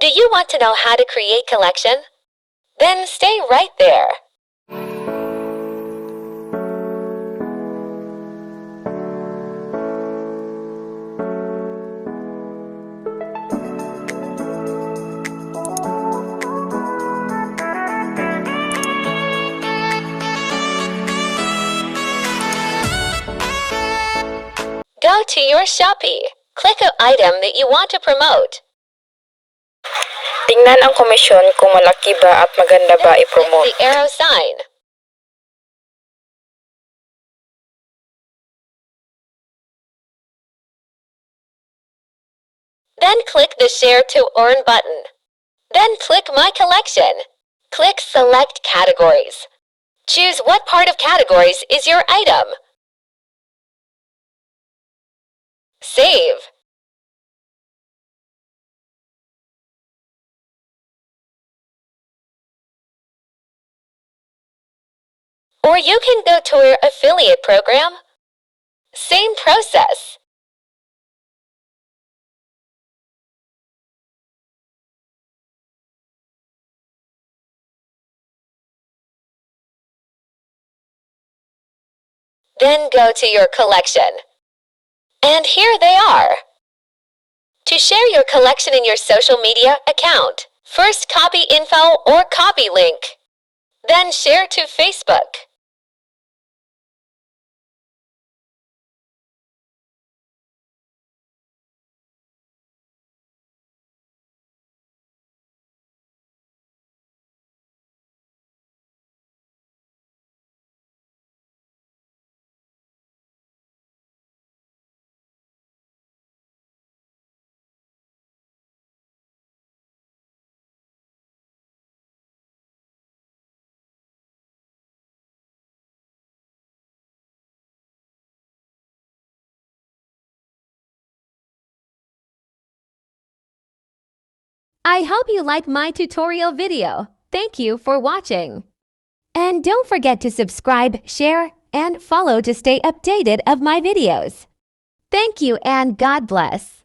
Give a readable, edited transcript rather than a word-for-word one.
Do you want to know how to create collection? Then stay right there. Go to your Shopee. Click an item that you want to promote. Tingnan ang komisyon kung malaki ba at maganda ba Then click i-promote. the arrow sign. Then click the Share to Earn button. Then click My Collection. Click Select Categories. Choose what part of categories is your item. Save. Or you can go to your affiliate program. Same process. Then go to your collection. And here they are. To share your collection in your social media account, first copy info or copy link. Then share to Facebook. I hope you like my tutorial video. Thank you for watching. And don't forget to subscribe, share, and follow to stay updated of my videos. Thank you and God bless.